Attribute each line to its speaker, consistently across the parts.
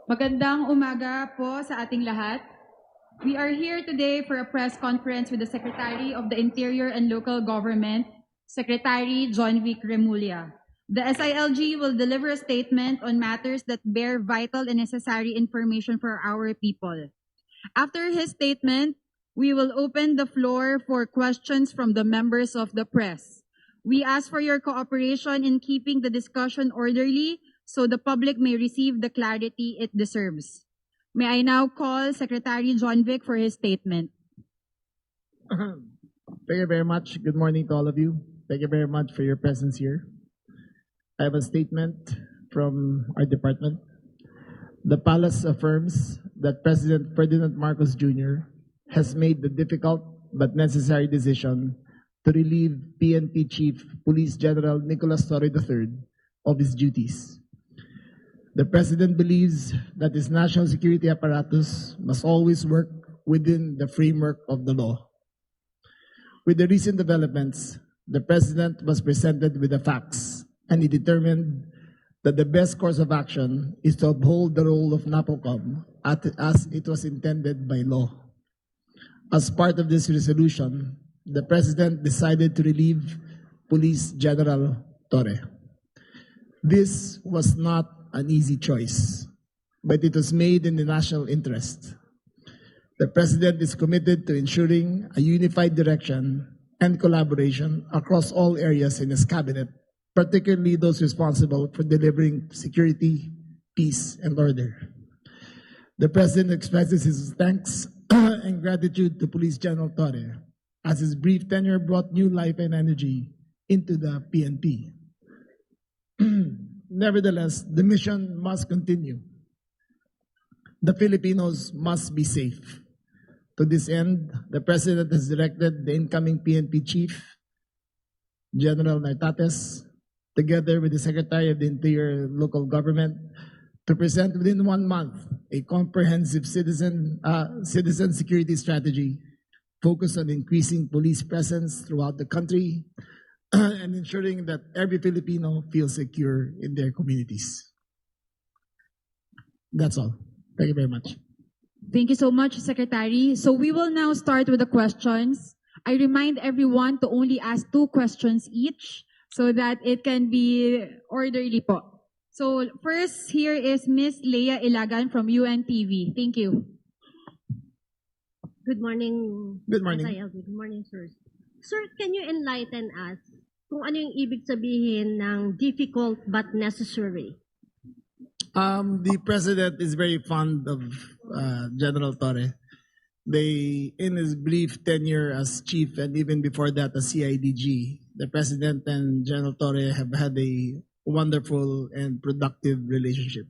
Speaker 1: Magandang umaga po sa ating lahat. We are here today for a press conference with the Secretary of the Interior and Local Government, Secretary John Vic Remulla. The SILG will deliver a statement on matters that bear vital and necessary information for our people. After his statement, we will open the floor for questions from the members of the press. We ask for your cooperation in keeping the discussion orderly so the public may receive the clarity it deserves. May I now call Secretary John Vic for his statement.
Speaker 2: Thank you very much. Good morning to all of you. Thank you very much for your presence here. I have a statement from our department. The palace affirms that President Ferdinand Marcos Jr. has made the difficult but necessary decision to relieve PNP Chief Police General Nicolas Torre III of his duties. The President believes that his national security apparatus must always work within the framework of the law. With the recent developments, the President was presented with the facts, and he determined that the best course of action is to uphold the role of NAPOCOM as it was intended by law. As part of this resolution, the President decided to relieve Police General Torre. This was not an easy choice, but it was made in the national interest. The President is committed to ensuring a unified direction and collaboration across all areas in his cabinet, particularly those responsible for delivering security, peace, and order. The President expresses his thanks and gratitude to Police General Torre, as his brief tenure brought new life and energy into the PNP. Nevertheless, the mission must continue. The Filipinos must be safe. To this end, the President has directed the incoming PNP Chief, General Nartates, together with the Secretary of the Interior and Local Government, to present within 1 month a comprehensive citizen security strategy focused on increasing police presence throughout the country and ensuring that every Filipino feels secure in their communities. That's all. Thank you very much.
Speaker 1: Thank you so much, Secretary. So we will now start with the questions. I remind everyone to only ask 2 questions each so that it can be orderly po. So first here is Miss Leia Ilagan from UNTV. Thank you.
Speaker 3: Good morning.
Speaker 2: Good morning.
Speaker 3: Good morning, sir. Sir, can you enlighten us kung ano yung ibig sabihin ng difficult but necessary?
Speaker 2: The President is very fond of General Torre. In his brief tenure as chief and even before that as CIDG, the President and General Torre have had a wonderful and productive relationship.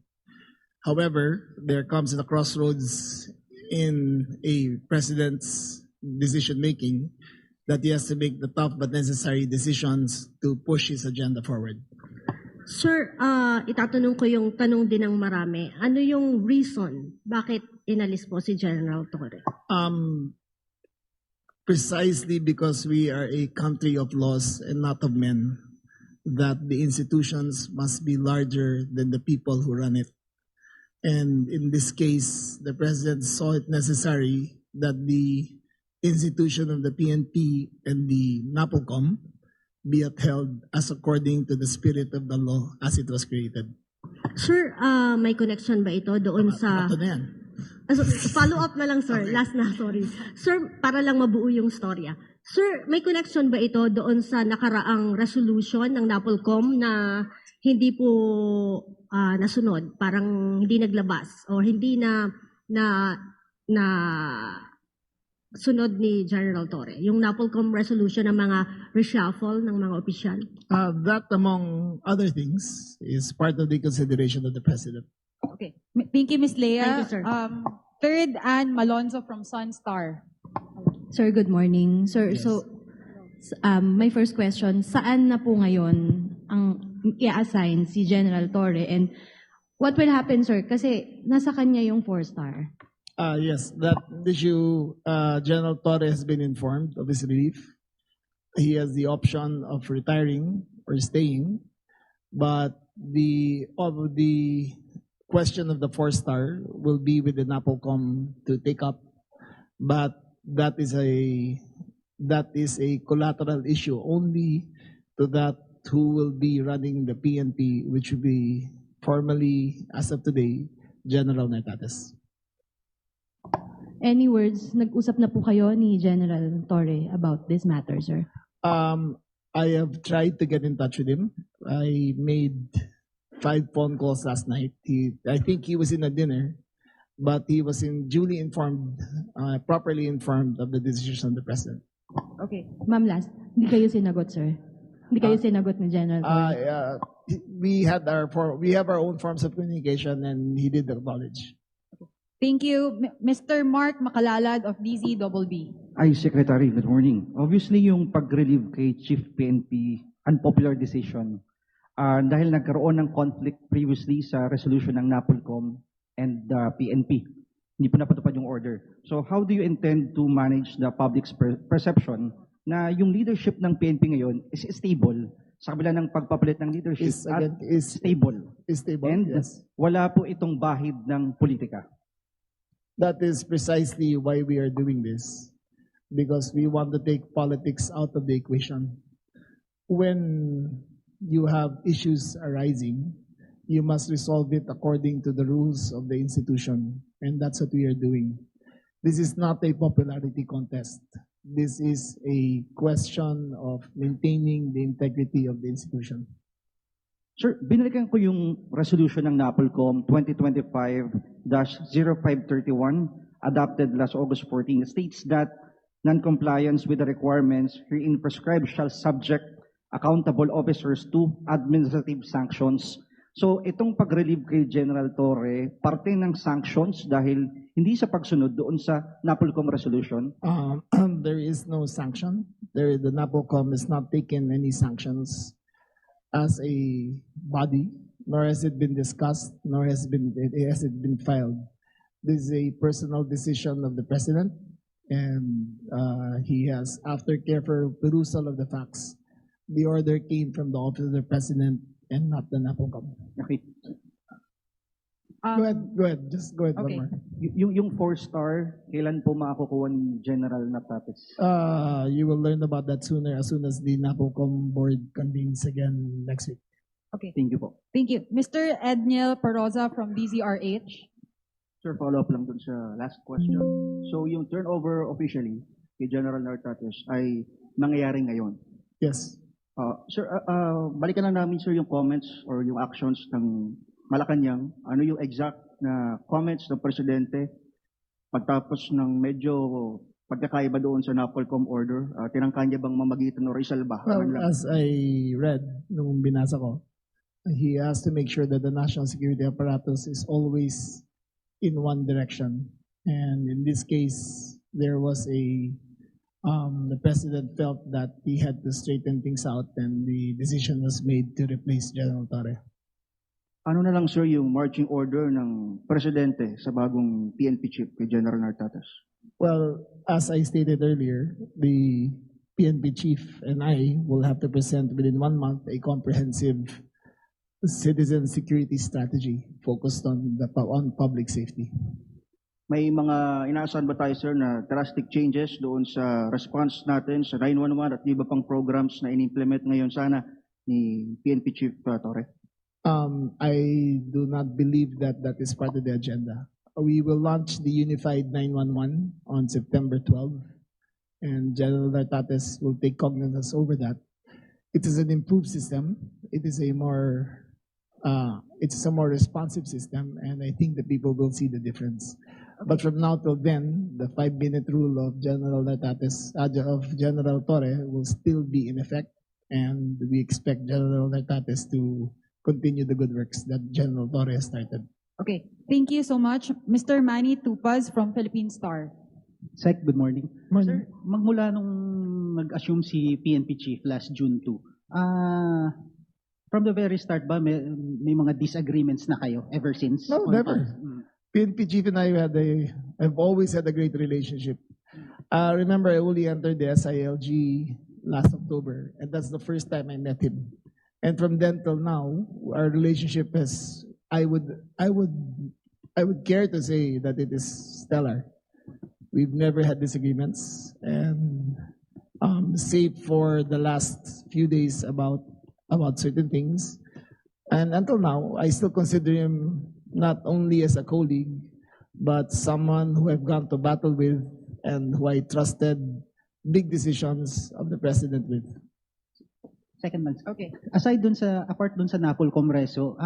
Speaker 2: However, there comes a crossroads in a President's decision making that he has to make the tough but necessary decisions to push his agenda forward.
Speaker 3: Sir, itatanong ko yung tanong din ng marami. Ano yung reason bakit inalis po si General Torre?
Speaker 2: Precisely because we are a country of laws and not of men, that the institutions must be larger than the people who run it. And in this case, the President saw it necessary that the institution of the PNP and the NAPOCOM be upheld as according to the spirit of the law as it was created.
Speaker 3: Sir, may connection ba ito doon sa...
Speaker 2: Ito na yan.
Speaker 3: Follow up na lang, sir.
Speaker 2: Okay.
Speaker 3: Last na, sorry. Sir, para lang mabuo yung storya. Sir, may connection ba ito doon sa nakaraang resolution ng NAPOLCOM na hindi po nasunod, parang hindi naglabas o hindi na sunod ni General Torre? Yung NAPOLCOM resolution ng mga reshuffle ng mga opisyal?
Speaker 2: That, among other things, is part of the consideration of the President.
Speaker 1: Okay. Thank you, Miss Leia.
Speaker 3: Thank you, sir.
Speaker 1: Third, Ann Malonzo from Sunstar.
Speaker 4: Sir, good morning. Sir,
Speaker 2: Yes.
Speaker 4: my first question, saan na po ngayon ang i-assign si General Torre and what will happen, sir? Kasi nasa kanya yung 4-star.
Speaker 2: Yes, that issue, General Torre has been informed of his relief. He has the option of retiring or staying, but the question of the 4-star will be with the NAPOLCOM to take up, but that is a collateral issue only to that who will be running the PNP, which will be formally, as of today, General Nartates.
Speaker 4: Any words, nag-usap na po kayo ni General Torre about this matter, sir?
Speaker 2: I have tried to get in touch with him. I made 5 phone calls last night. I think he was in a dinner, but he was duly informed, properly informed of the decision of the President.
Speaker 4: Okay. Ma'am, last. Hindi kayo sinagot, sir? Hindi kayo sinagot ni General Torre?
Speaker 2: We have our own forms of communication, and he did acknowledge.
Speaker 1: Thank you. Mr. Mark Makalalad of DZBB.
Speaker 5: Ay, Secretary, good morning. Obviously, yung pag-relieve kay Chief PNP, unpopular decision. Dahil nagkaroon ng conflict previously sa resolution ng NAPOLCOM and PNP. Hindi po napatupad yung order. So how do you intend to manage the public's perception na yung leadership ng PNP ngayon is stable sa kabila ng pagpapalit ng leadership
Speaker 2: Is
Speaker 5: stable?
Speaker 2: stable,
Speaker 5: And
Speaker 2: yes.
Speaker 5: wala po itong bahid ng politika.
Speaker 2: That is precisely why we are doing this, because we want to take politics out of the equation. When you have issues arising, you must resolve it according to the rules of the institution, and that's what we are doing. This is not a popularity contest. This is a question of maintaining the integrity of the institution.
Speaker 5: Sir, binalikan ko yung resolution ng NAPOLCOM 2025-0531 adopted last August 14. It states that non-compliance with the requirements herein prescribed shall subject accountable officers to administrative sanctions. So itong pag-relieve kay General Torre, parte ng sanctions dahil hindi sa pagsunod doon sa NAPOLCOM resolution.
Speaker 2: There is no sanction. The NAPOLCOM has not taken any sanctions as a body, nor has it been discussed, nor has it been filed. This is a personal decision of the President, and he has, after careful perusal of the facts, the order came from the office of the President and not the NAPOLCOM.
Speaker 5: Okay.
Speaker 2: Go ahead. Just go ahead,
Speaker 1: okay.
Speaker 2: one more.
Speaker 5: Yung 4-star, kailan po makakukuha ni General Nartates?
Speaker 2: You will learn about that sooner, as soon as the NAPOLCOM board convenes again next week.
Speaker 1: Okay.
Speaker 5: Thank you po.
Speaker 1: Thank you. Mr. Edniel Paroza from DZRH.
Speaker 5: Sir, follow up lang dun sa last question. So yung turnover officially kay General Nartates ay nangyayari ngayon.
Speaker 2: Yes.
Speaker 5: Sir, balikan lang namin sir yung comments or yung actions ng Malacanang. Ano yung exact na comments ng Presidente pagtapos ng medyo pagkakaiba doon sa NAPOLCOM order? Tinangka niya bang mamagitan o resolba?
Speaker 2: Well, as I read nung binasa ko, he has to make sure that the national security apparatus is always in one direction. And in this case, there was the President felt that he had to straighten things out, and the decision was made to replace General Torre.
Speaker 5: Ano na lang sir yung marching order ng Presidente sa bagong PNP chief kay General Nartates?
Speaker 2: Well, as I stated earlier, the PNP chief and I will have to present within 1 month a comprehensive citizen security strategy focused on public safety.
Speaker 5: May mga inaasahan ba tayo sir na drastic changes doon sa response natin sa 911 at iba pang programs na in-implement ngayon sana ni PNP Chief Torre?
Speaker 2: I do not believe that is part of the agenda. We will launch the Unified 911 on September 12, and General Nartates will take cognizance over that. It is an improved system. It is a more responsive system, and I think the people will see the difference. But from now till then, the 5-minute rule of General Nartates, of General Torre, will still be in effect, and we expect General Nartates to continue the good works that General Torre has started.
Speaker 1: Okay. Thank you so much. Mr. Manny Tupaz from Philippine Star.
Speaker 6: Sec, good morning.
Speaker 2: Morning.
Speaker 6: Sir, magmula nung nag-assume si PNP Chief last June 2, from the very start ba may mga disagreements na kayo ever since?
Speaker 2: No, never. PNP Chief and I have always had a great relationship. Remember, I only entered the SILG last October, and that's the first time I met him. And from then till now, our relationship has I would care to say that it is stellar. We've never had disagreements, and save for the last few days about certain things. And until now, I still consider him not only as a colleague, but someone who I've gone to battle with and who I trusted big decisions of the president with.
Speaker 6: Second month.
Speaker 1: Okay.
Speaker 6: Apart dun sa Napolcom Reso,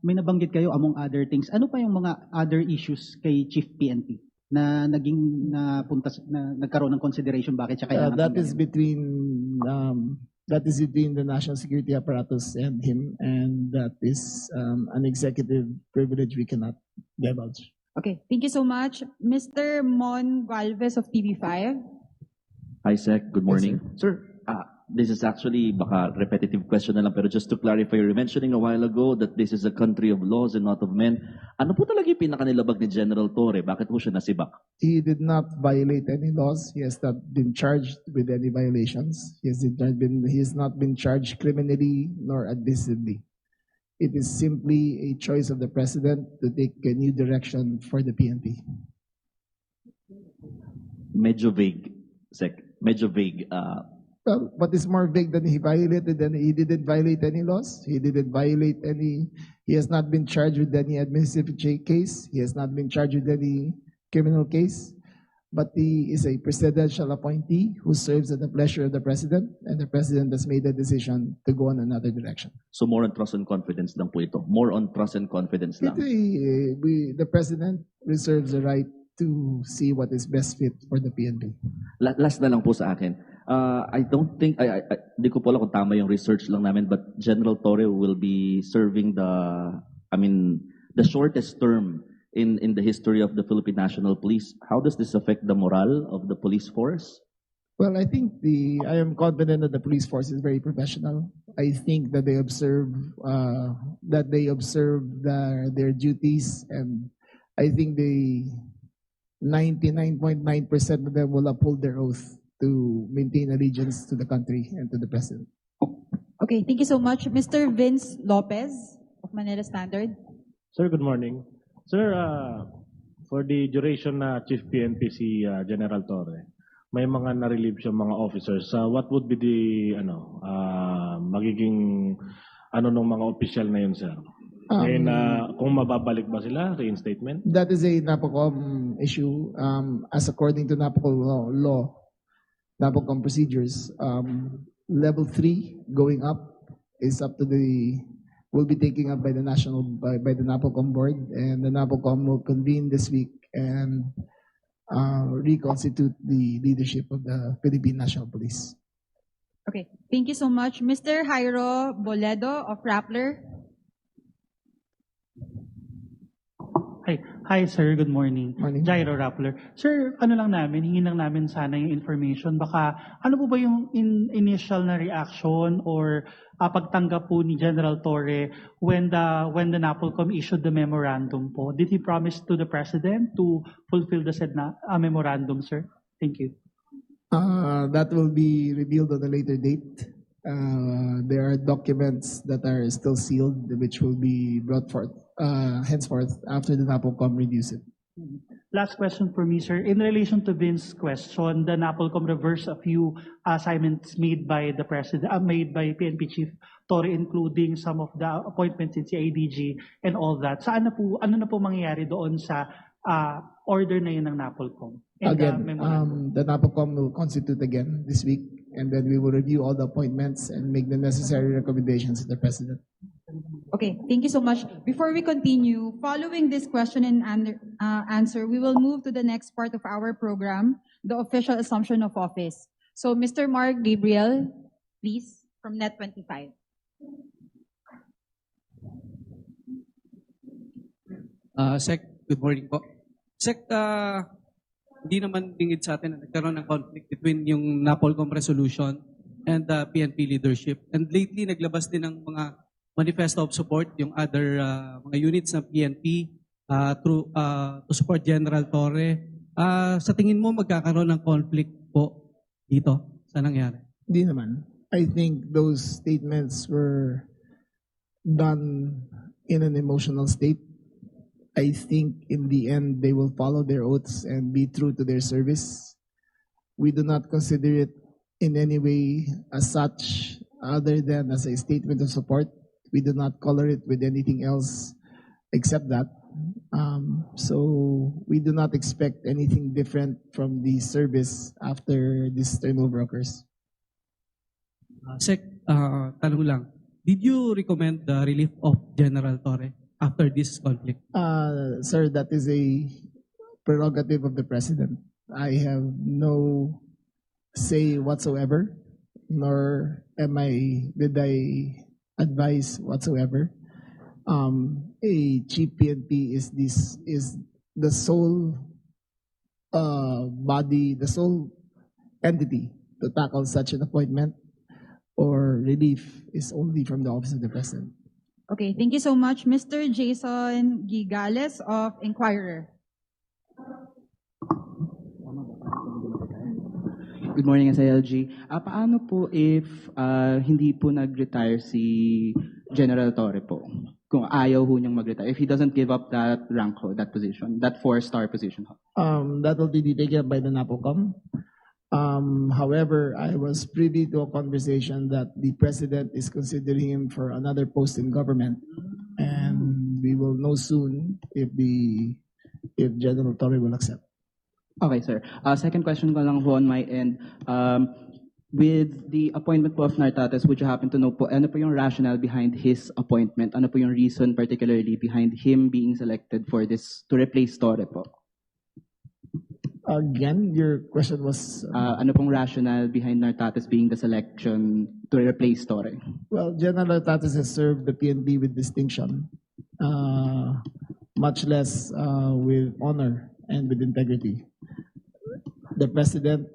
Speaker 6: may nabanggit kayo among other things. Ano pa yung mga other issues kay Chief PNP na nagkaroon ng consideration bakit siya kailangan?
Speaker 2: That is between the national security apparatus and him, and that is an executive privilege we cannot divulge.
Speaker 1: Okay. Thank you so much. Mr. Mon Galvez of TV5.
Speaker 7: Hi, Sec. Good morning. Sir, this is actually baka repetitive question na lang, pero just to clarify, you were mentioning a while ago that this is a country of laws and not of men. Ano po talaga yung pinakanilabag ni General Torre? Bakit po siya nasibak?
Speaker 2: He did not violate any laws. He has not been charged with any violations. He has not been charged criminally nor admissively. It is simply a choice of the president to take a new direction for the PNP.
Speaker 7: Medyo vague, Sec. Medyo vague.
Speaker 2: Well, what is more vague than he didn't violate any laws? He has not been charged with any administrative case. He has not been charged with any criminal case. But he is a presidential appointee who serves at the pleasure of the president, and the president has made a decision to go in another direction.
Speaker 7: So more on trust and confidence lang po ito. More on trust and confidence lang.
Speaker 2: The president reserves the right to see what is best fit for the PNP.
Speaker 7: Last na lang po sa akin. I don't think, di ko po alam kung tama yung research lang namin, but General Torre will be serving the shortest term in the history of the Philippine National Police. How does this affect the morale of the police force?
Speaker 2: Well, I think I am confident that the police force is very professional. I think that they observe their duties, and I think 99.9% of them will uphold their oath to maintain allegiance to the country and to the president.
Speaker 1: Okay. Thank you so much. Mr. Vince Lopez of Manila Standard.
Speaker 8: Sir, good morning. Sir, for the duration na Chief PNP si General Torre, may mga na-relieve siyang mga officers. What would be the magiging ng mga official na yun, sir? And kung mababalik ba sila, reinstatement?
Speaker 2: That is a NAPOCOM issue. As according to NAPOCOM law, NAPOCOM procedures, level 3 going up is will be taken up by the NAPOCOM board, and the NAPOCOM will convene this week and reconstitute the leadership of the Philippine National Police.
Speaker 1: Okay. Thank you so much. Mr. Jairo Boledo of Rappler.
Speaker 9: Hi sir, good morning.
Speaker 2: Morning.
Speaker 9: Jairo Rappler. Sir, hingin lang namin sana yung information. Baka, ano po ba yung initial na reaction or pagtanggap po ni General Torre when the NAPOLCOM issued the memorandum po? Did he promise to the President to fulfill the said memorandum, sir? Thank you.
Speaker 2: That will be revealed on a later date. There are documents that are still sealed, which will be brought forth henceforth after the NAPOLCOM reviews it.
Speaker 9: Last question for me, sir. In relation to Vince's question, the NAPOLCOM reversed a few assignments made by the President, made by PNP Chief Torre, including some of the appointments in CIDG and all that. Ano na po mangyayari doon sa order na yun ng NAPOLCOM?
Speaker 2: Again, the NAPOLCOM will constitute again this week, and then we will review all the appointments and make the necessary recommendations to the President.
Speaker 1: Okay, thank you so much. Before we continue, following this question and answer, we will move to the next part of our program, the official assumption of office. So, Mr. Mark Gabriel, please, from Net25.
Speaker 10: Sec, good morning po. Sec, hindi naman bingid sa atin na nagkaroon ng conflict between yung NAPOLCOM resolution and the PNP leadership. And lately, naglabas din ng mga manifesto of support yung other mga units ng PNP to support General Torre. Sa tingin mo, magkakaroon ng conflict po dito sa nangyari?
Speaker 2: Hindi naman. I think those statements were done in an emotional state. I think in the end they will follow their oaths and be true to their service. We do not consider it in any way as such other than as a statement of support. We do not color it with anything else except that. So we do not expect anything different from the service after this turnover occurs.
Speaker 10: Sec, tanong lang. Did you recommend the relief of General Torre after this conflict?
Speaker 2: Sir, that is a prerogative of the President. I have no say whatsoever, nor did I advise whatsoever. A chief PNP is the sole body, the sole entity to tackle such an appointment, or relief is only from the office of the President.
Speaker 1: Okay, thank you so much. Mr. Jason Gigales of Inquirer.
Speaker 11: Good morning, SILG. Paano po if hindi po nag-retire si General Torre po? Kung ayaw ho niyang mag-retire, if he doesn't give up that rank ho, that position, that 4-star position ho?
Speaker 2: That will be taken up by the NAPOCOM. However, I was privy to a conversation that the President is considering him for another post in government, and we will know soon if General Torre will accept.
Speaker 11: Okay, sir. Second question ko lang ho on my end. With the appointment po of Nartates, would you happen to know po, ano po yung rationale behind his appointment? Ano po yung reason particularly behind him being selected for this, to replace Torre po?
Speaker 2: Again, your question was...
Speaker 11: ano pong rationale behind Nartates being the selection to replace Torre?
Speaker 2: Well, General Nartates has served the PNP with distinction, much less with honor and with integrity. The President,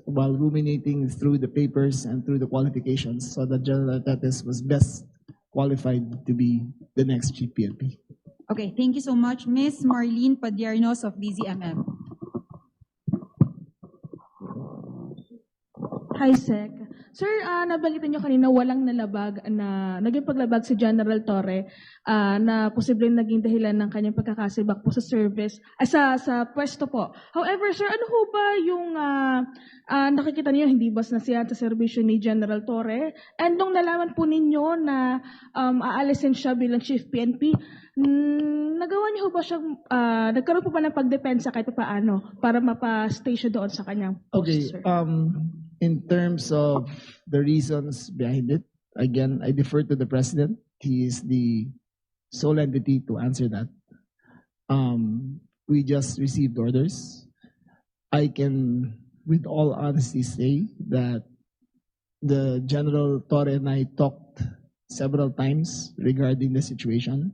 Speaker 2: while ruminating through the papers and through the qualifications, saw that General Nartates was best qualified to be the next chief PNP.
Speaker 1: Okay, thank you so much. Ms. Marlene Padiernos of DZMM.
Speaker 12: Hi, Sec. Sir, nabanggitin niyo kanina walang naging paglabag si General Torre na posibleng naging dahilan ng kanyang pagkakasibak po sa service, sa pwesto po. However, sir, ano ho ba yung nakikita niyo hindi ba na siya sa serbisyo ni General Torre? And nung nalaman po ninyo na aalisin siya bilang Chief PNP, nagawa niyo ba siyang, nagkaroon po ba ng pagdepensa kahit paano para mapa-stay siya doon sa kanyang post,
Speaker 2: Okay,
Speaker 12: sir?
Speaker 2: in terms of the reasons behind it, again, I defer to the President. He is the sole entity to answer that. We just received orders. I can, with all honesty, say that the General Torre and I talked several times regarding the situation,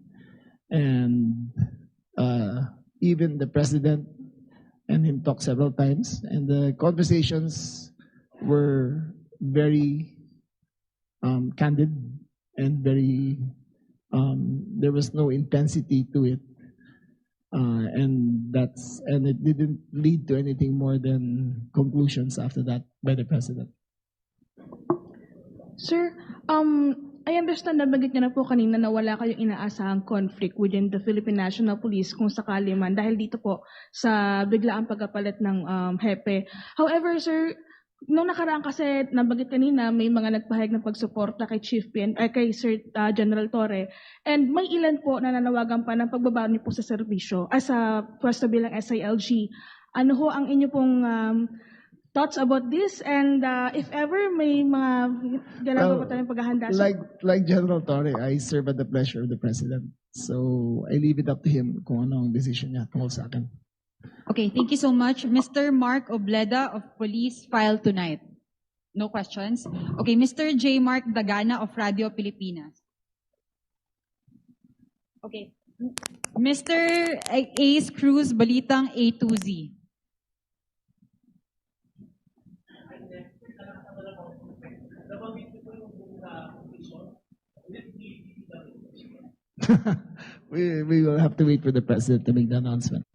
Speaker 2: and even the President and him talked several times, and the conversations were very candid and very there was no intensity to it, and it didn't lead to anything more than conclusions after that by the President.
Speaker 12: Sir, I understand na bagit niyo na po kanina na wala kayong inaasahang conflict within the Philippine National Police kung sakali man dahil dito po sa biglaang pagkapalit ng hepe. However, sir, nung nakaraan kasi nabanggit kanina may mga nagpahayag ng pagsuporta kay kay Sir General Torre, and may ilan po na nanawagan pa ng pagbaba niyo po sa serbisyo sa pwesto bilang SILG. Ano ho ang inyo pong thoughts about this, and if ever may mga ginagawa pa tayong paghahanda?
Speaker 2: Like General Torre, I serve at the pleasure of the President. So I leave it up to him kung ano ang decision niya tungkol sa akin.
Speaker 1: Okay, thank you so much. Mr. Mark Obleda of Police File Tonight. No questions? Okay, Mr. J. Mark Dagana of Radio Pilipinas. Okay. Mr. Ace Cruz, Balitang A2Z.
Speaker 2: We will have to wait for the President to make the announcement.